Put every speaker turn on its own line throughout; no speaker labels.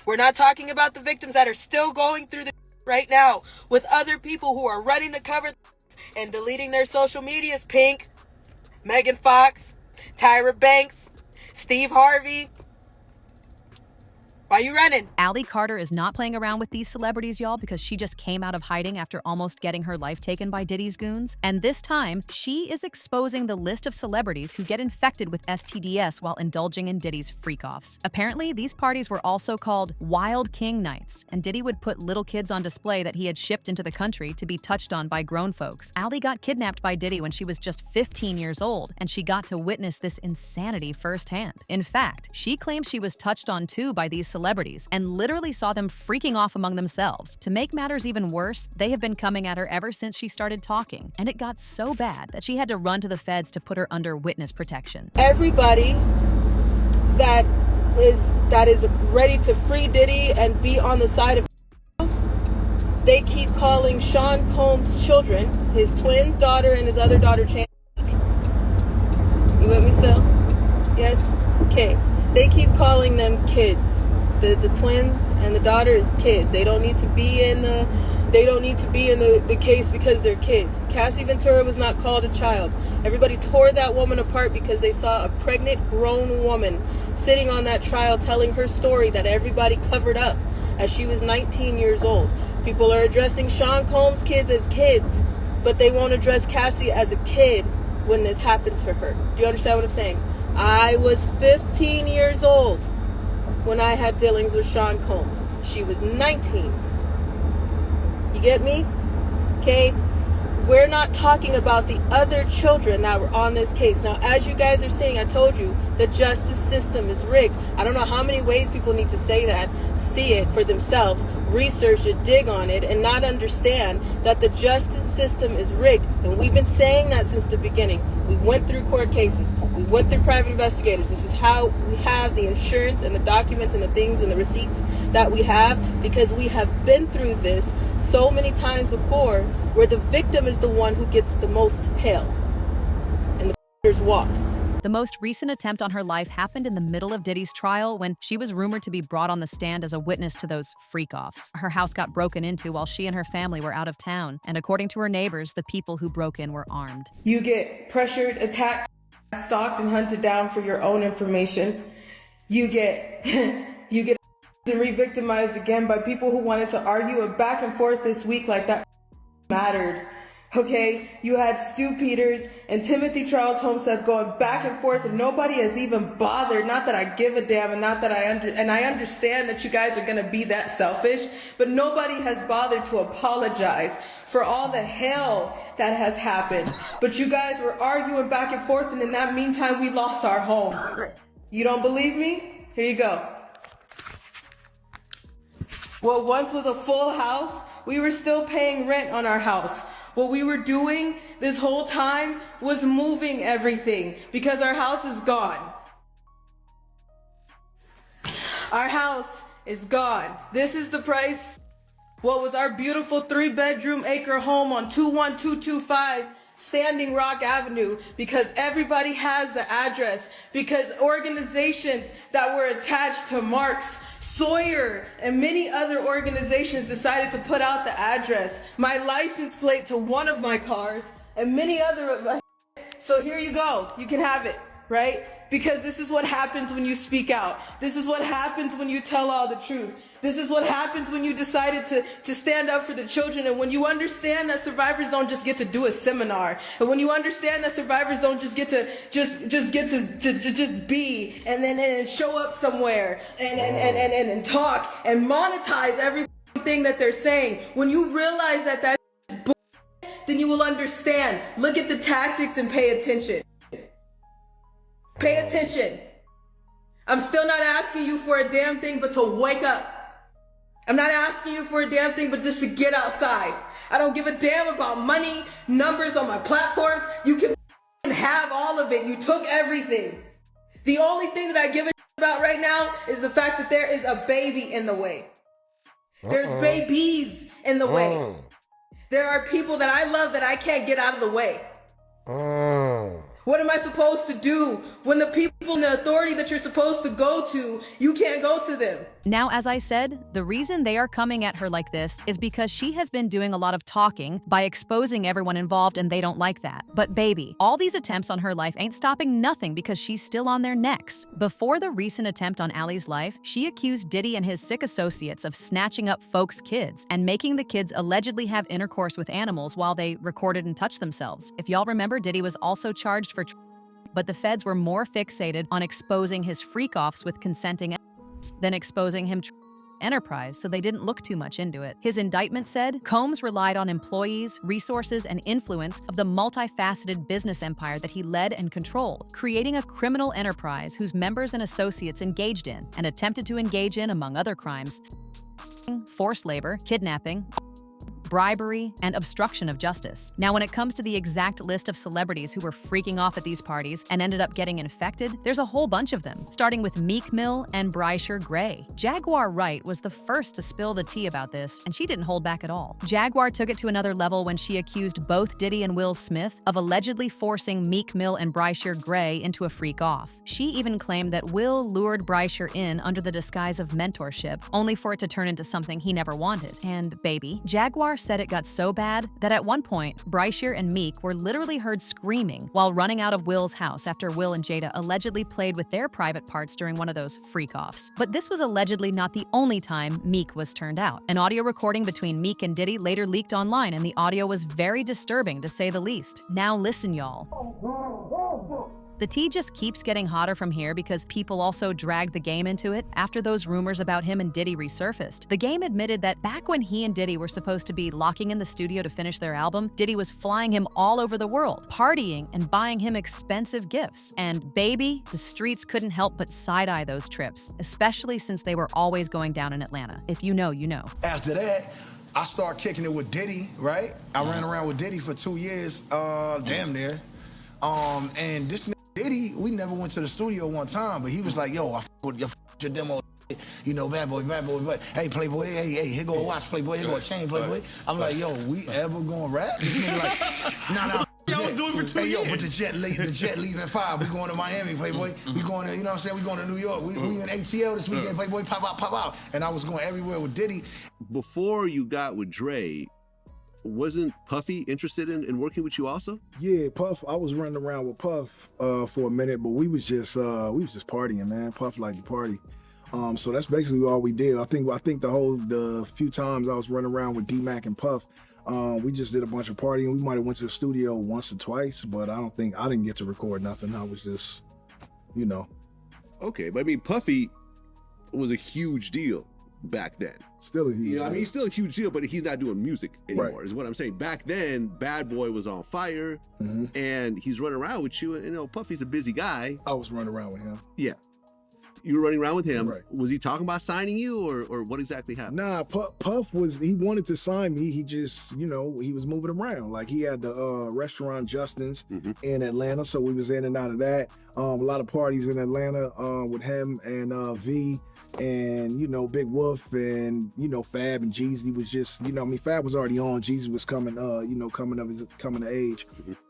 We're not talking about the victims that are still going through the right now with other people who are running to cover and deleting their social medias. Pink, Megan Fox, Tyra Banks, Steve Harvey. Why you running?
Allie Carter is not playing around with these celebrities, y'all, because she just came out of hiding after almost getting her life taken by Diddy's goons. And this time, she is exposing the list of celebrities who get infected with STDs while indulging in Diddy's freak-offs. Apparently, these parties were also called Wild King Nights, and Diddy would put little kids on display that he had shipped into the country to be touched on by grown folks. Allie got kidnapped by Diddy when she was just 15 years old, and she got to witness this insanity firsthand. In fact, she claims she was touched on too by these celebrities and literally saw them freaking off among themselves. To make matters even worse, they have been coming at her ever since she started talking, and it got so bad that she had to run to the feds to put her under witness protection.
Everybody that is ready to free Diddy and be on the side of they keep calling Sean Combs' children, his twin daughter and his other daughter, You with me still? Yes? Okay. They keep calling them kids. The twins and the daughter is kids. They don't need to be in the case because they're kids. Cassie Ventura was not called a child. Everybody tore that woman apart because they saw a pregnant grown woman sitting on that trial telling her story that everybody covered up as she was 19 years old. People are addressing Sean Combs' kids as kids, but they won't address Cassie as a kid when this happened to her. Do you understand what I'm saying? I was 15 years old when I had dealings with Sean Combs. She was 19. You get me? Okay? We're not talking about the other children that were on this case. Now, as you guys are seeing, I told you, the justice system is rigged. I don't know how many ways people need to say that, see it for themselves, research it, dig on it, and not understand that the justice system is rigged. And we've been saying that since the beginning. We went through court cases. We went through private investigators. This is how we have the insurance and the documents and the things and the receipts that we have, because we have been through this so many times before, where the victim is the one who gets the most hell and the f***ers walk.
The most recent attempt on her life happened in the middle of Diddy's trial when she was rumored to be brought on the stand as a witness to those freak-offs. Her house got broken into while she and her family were out of town, and according to her neighbors, the people who broke in were armed.
You get pressured, attacked, stalked, and hunted down for your own information. You get re-victimized again by people who wanted to argue a back and forth this week like that mattered. Okay, you had Stu Peters and Timothy Charles Homestead going back and forth, and nobody has even bothered. Not that I give a damn, and not that I understand that you guys are gonna be that selfish, but nobody has bothered to apologize for all the hell that has happened. But you guys were arguing back and forth, and in that meantime, we lost our home. You don't believe me? Here you go. What once was a full house, we were still paying rent on our house. What we were doing this whole time was moving everything because our house is gone. Our house is gone. This is the price. What was our beautiful 3-bedroom acre home on 21225 Standing Rock Avenue, because everybody has the address, because organizations that were attached to Marx, Sawyer, and many other organizations decided to put out the address, my license plate to one of my cars, and many other of my. So here you go. You can have it, right? Because this is what happens when you speak out. This is what happens when you tell all the truth. This is what happens when you decided to stand up for the children, and when you understand that survivors don't just get to do a seminar, and when you understand that survivors don't just get to just be and then show up somewhere and talk and monetize everything that they're saying. When you realize that is bullshit, then you will understand. Look at the tactics and pay attention. Pay attention. I'm still not asking you for a damn thing but to wake up. I'm not asking you for a damn thing but just to get outside. I don't give a damn about money, numbers on my platforms. You can have all of it. You took everything. The only thing that I give a about right now is the fact that there is a baby in the way. There's babies in the way. There are people that I love that I can't get out of the way. What am I supposed to do when the people people in the authority that you're supposed to go to, you can't go to them.
Now, as I said, the reason they are coming at her like this is because she has been doing a lot of talking by exposing everyone involved, and they don't like that. But baby, all these attempts on her life ain't stopping nothing because she's still on their necks. Before the recent attempt on Allie's life, she accused Diddy and his sick associates of snatching up folks' kids and making the kids allegedly have intercourse with animals while they recorded and touched themselves. If y'all remember, Diddy was also charged for but the feds were more fixated on exposing his freak-offs with consenting than exposing him enterprise, so they didn't look too much into it. His indictment said Combs relied on employees, resources, and influence of the multifaceted business empire that he led and controlled, creating a criminal enterprise whose members and associates engaged in and attempted to engage in, among other crimes, forced labor, kidnapping, bribery, and obstruction of justice. Now, when it comes to the exact list of celebrities who were freaking off at these parties and ended up getting infected, there's a whole bunch of them, starting with Meek Mill and Bryshire Gray. Jaguar Wright was the first to spill the tea about this, and she didn't hold back at all. Jaguar took it to another level when she accused both Diddy and Will Smith of allegedly forcing Meek Mill and Bryshire Gray into a freak-off. She even claimed that Will lured Bryshire in under the disguise of mentorship, only for it to turn into something he never wanted. And baby, Jaguar said it got so bad that at one point, Bryshire and Meek were literally heard screaming while running out of Will's house after Will and Jada allegedly played with their private parts during one of those freak-offs. But this was allegedly not the only time Meek was turned out. An audio recording between Meek and Diddy later leaked online, and the audio was very disturbing to say the least. Now listen, y'all. The tea just keeps getting hotter from here because people also dragged the Game into it after those rumors about him and Diddy resurfaced. The Game admitted that back when he and Diddy were supposed to be locking in the studio to finish their album, Diddy was flying him all over the world, partying and buying him expensive gifts. And baby, the streets couldn't help but side-eye those trips, especially since they were always going down in Atlanta. If you know, you know.
After that, I started kicking it with Diddy, right? I ran around with Diddy for 2 years, damn near. And this Diddy, we never went to the studio one time, but he was like, yo, I f with your demo, you know, bad boy, but hey, Playboy, hey, here go a watch, Playboy, here go a chain, Playboy. I'm like, yo, we ever gonna rap? Like, nah.
I was doing it for 2 years.
Yo, but the jet leaves at 5. We going to Miami, Playboy. We going to, you know what I'm saying? We going to New York. We in ATL this weekend, Playboy, pop out. And I was going everywhere with Diddy.
Before you got with Dre, wasn't Puffy interested in working with you also?
Yeah, Puff. I was running around with Puff for a minute, but we was just partying, man. Puff liked to party. So that's basically all we did. I think the few times I was running around with D-Mac and Puff, we just did a bunch of partying. We might have went to the studio once or twice, but I didn't get to record nothing. I was just, you know.
Okay, but I mean, Puffy was a huge deal back then.
Still a huge deal.
I mean, he's still a huge deal, but he's not doing music anymore,
right,
is what I'm saying. Back then, Bad Boy was on fire, and he's running around with you, and, you know, Puffy's a busy guy.
I was running around with him.
Yeah. You were running around with him.
Right.
Was he talking about signing you, or what exactly happened?
Nah, Puff he wanted to sign me. He just, you know, he was moving around. Like, he had the restaurant Justin's in Atlanta, so we was in and out of that. A lot of parties in Atlanta with him and V. And, you know, Big Wolf and, you know, Fab and Jeezy was just, you know, I mean, Fab was already on. Jeezy was coming, you know, coming of age.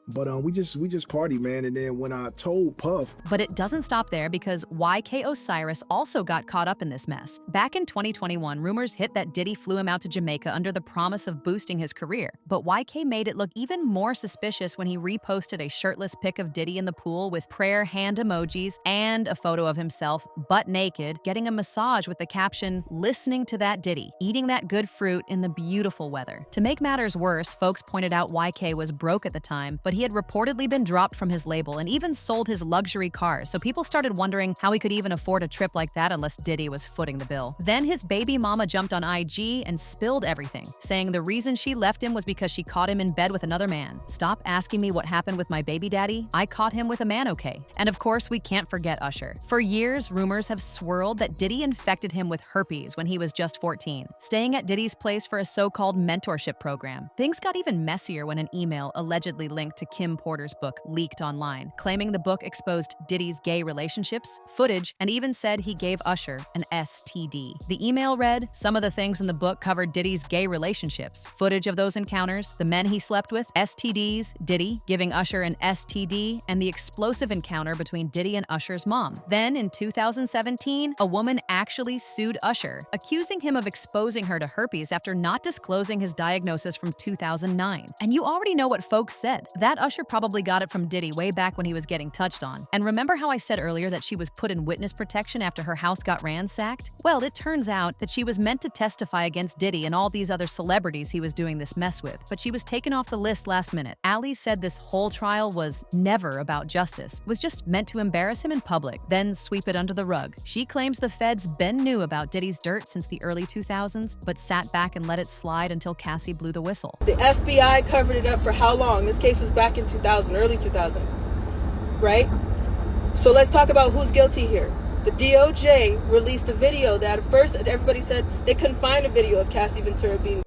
But we just party, man. And then when I told Puff.
But it doesn't stop there because YK Osiris also got caught up in this mess. Back in 2021, rumors hit that Diddy flew him out to Jamaica under the promise of boosting his career. But YK made it look even more suspicious when he reposted a shirtless pic of Diddy in the pool with prayer hand emojis and a photo of himself butt naked, getting a massage with the caption, "Listening to that Diddy, eating that good fruit in the beautiful weather." To make matters worse, folks pointed out YK was broke at the time, but he had reportedly been dropped from his label and even sold his luxury cars, so people started wondering how he could even afford a trip like that unless Diddy was footing the bill. Then his baby mama jumped on IG and spilled everything, saying the reason she left him was because she caught him in bed with another man. Stop asking me what happened with my baby daddy. I caught him with a man, okay? And of course, we can't forget Usher. For years, rumors have swirled that Diddy infected him with herpes when he was just 14, staying at Diddy's place for a so-called mentorship program. Things got even messier when an email allegedly linked to Kim Porter's book leaked online, claiming the book exposed Diddy's gay relationships, footage, and even said he gave Usher an STD. The email read, some of the things in the book covered Diddy's gay relationships, footage of those encounters, the men he slept with, STDs, Diddy giving Usher an STD, and the explosive encounter encounter between Diddy and Usher's mom. Then, in 2017, a woman actually sued Usher, accusing him of exposing her to herpes after not disclosing his diagnosis from 2009. And you already know what folks said. That Usher probably got it from Diddy way back when he was getting touched on. And remember how I said earlier that she was put in witness protection after her house got ransacked? Well, it turns out that she was meant to testify against Diddy and all these other celebrities he was doing this mess with, but she was taken off the list last minute. Ali said this whole trial was never about justice, was just meant to embarrass him in public, then sweep it under the rug. She claims the feds been knew about Diddy's dirt since the early 2000s, but sat back and let it slide until Cassie blew the whistle.
The FBI covered it up for how long? This case was back in 2000, early 2000, right? So let's talk about who's guilty here. The DOJ released a video that at first everybody said they couldn't find a video of Cassie Ventura being.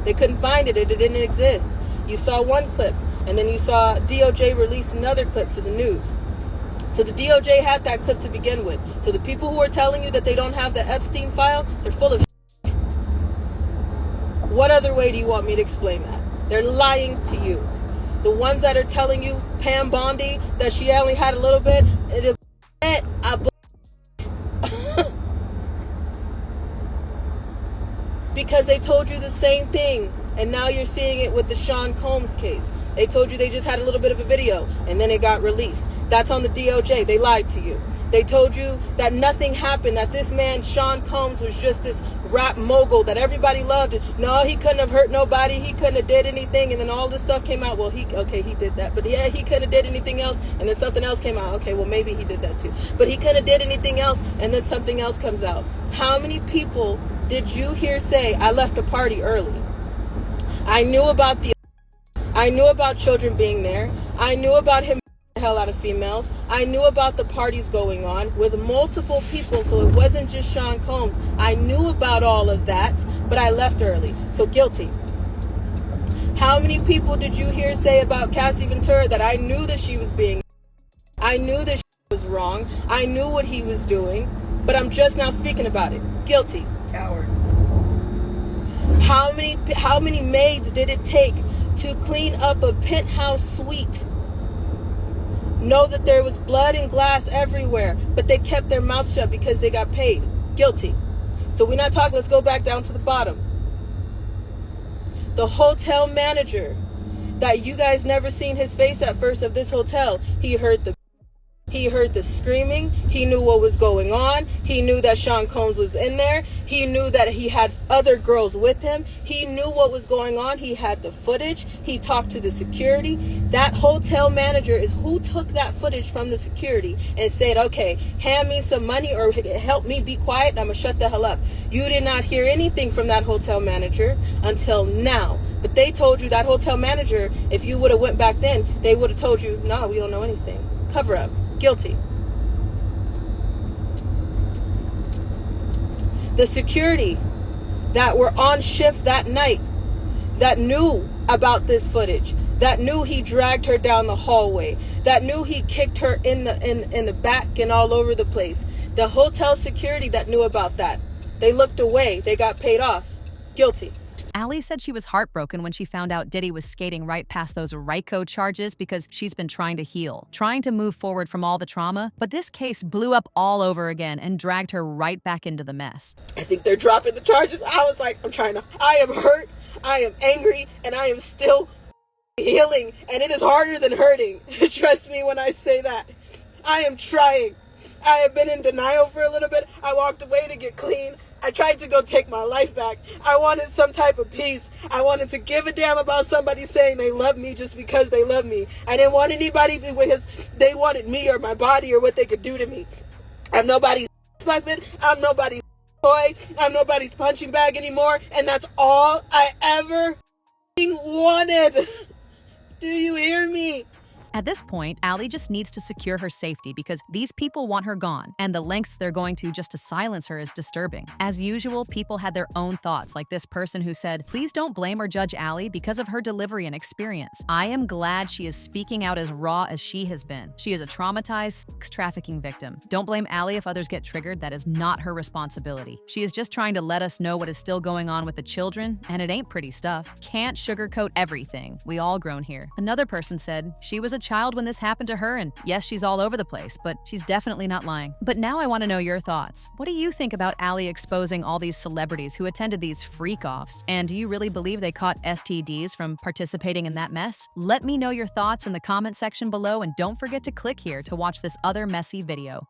They couldn't find it. It didn't exist. You saw one clip, and then you saw DOJ released another clip to the news. So the DOJ had that clip to begin with. So the people who are telling you that they don't have the Epstein file, they're full of shit. What other way do you want me to explain that? They're lying to you. The ones that are telling you, Pam Bondi, that she only had a little bit, because they told you the same thing, and now you're seeing it with the Sean Combs case. They told you they just had a little bit of a video, and then it got released. That's on the DOJ. They lied to you. They told you that nothing happened, that this man, Sean Combs, was just this rap mogul that everybody loved. No, he couldn't have hurt nobody. He couldn't have did anything. And then all this stuff came out. Well, he did that. But yeah, he couldn't have did anything else. And then something else came out. Okay, well, maybe he did that too. But he couldn't have did anything else. And then something else comes out. How many people did you hear say, I left a party early? I knew about children being there. I knew about him the hell out of females. I knew about the parties going on with multiple people, so it wasn't just Sean Combs. I knew about all of that, but I left early. So guilty. How many people did you hear say about Cassie Ventura that I knew that she was being, I knew that she was wrong, I knew what he was doing, but I'm just now speaking about it? Guilty. Coward. How many maids did it take to clean up a penthouse suite? Know that there was blood and glass everywhere, but they kept their mouth shut because they got paid. Guilty. So we're not talking, let's go back down to the bottom. The hotel manager that you guys never seen his face at first of this hotel, he heard the screaming. He knew what was going on. He knew that Sean Combs was in there. He knew that he had other girls with him. He knew what was going on. He had the footage. He talked to the security. That hotel manager is who took that footage from the security and said, okay, hand me some money or help me be quiet. I'm going to shut the hell up. You did not hear anything from that hotel manager until now. But they told you, that hotel manager, if you would have went back then, they would have told you, no, we don't know anything. Cover up. Guilty. The security that were on shift that night, that knew about this footage, that knew he dragged her down the hallway, that knew he kicked her in the back and all over the place. The hotel security that knew about that, they looked away. They got paid off. Guilty.
Ali said she was heartbroken when she found out Diddy was skating right past those RICO charges because she's been trying to heal, trying to move forward from all the trauma, but this case blew up all over again and dragged her right back into the mess.
I think they're dropping the charges. I was like, I am hurt, I am angry, and I am still healing, and it is harder than hurting. Trust me when I say that. I am trying. I have been in denial for a little bit. I walked away to get clean. I tried to go take my life back. I wanted some type of peace. I wanted to give a damn about somebody saying they love me just because they love me. I didn't want anybody because they wanted me or my body or what they could do to me. I'm nobody's puppet. I'm nobody's toy. I'm nobody's punching bag anymore. And that's all I ever wanted. Do you hear me?
At this point, Ali just needs to secure her safety because these people want her gone, and the lengths they're going to just to silence her is disturbing. As usual, people had their own thoughts, like this person who said, please don't blame or judge Ali because of her delivery and experience. I am glad she is speaking out as raw as she has been. She is a traumatized sex trafficking victim. Don't blame Ali if others get triggered. That is not her responsibility. She is just trying to let us know what is still going on with the children, and it ain't pretty stuff. Can't sugarcoat everything. We all grown here. Another person said, she was a child when this happened to her, and yes, she's all over the place, but she's definitely not lying. But now I want to know your thoughts. What do you think about Allie exposing all these celebrities who attended these freak-offs? And do you really believe they caught STDs from participating in that mess? Let me know your thoughts in the comment section below, and don't forget to click here to watch this other messy video.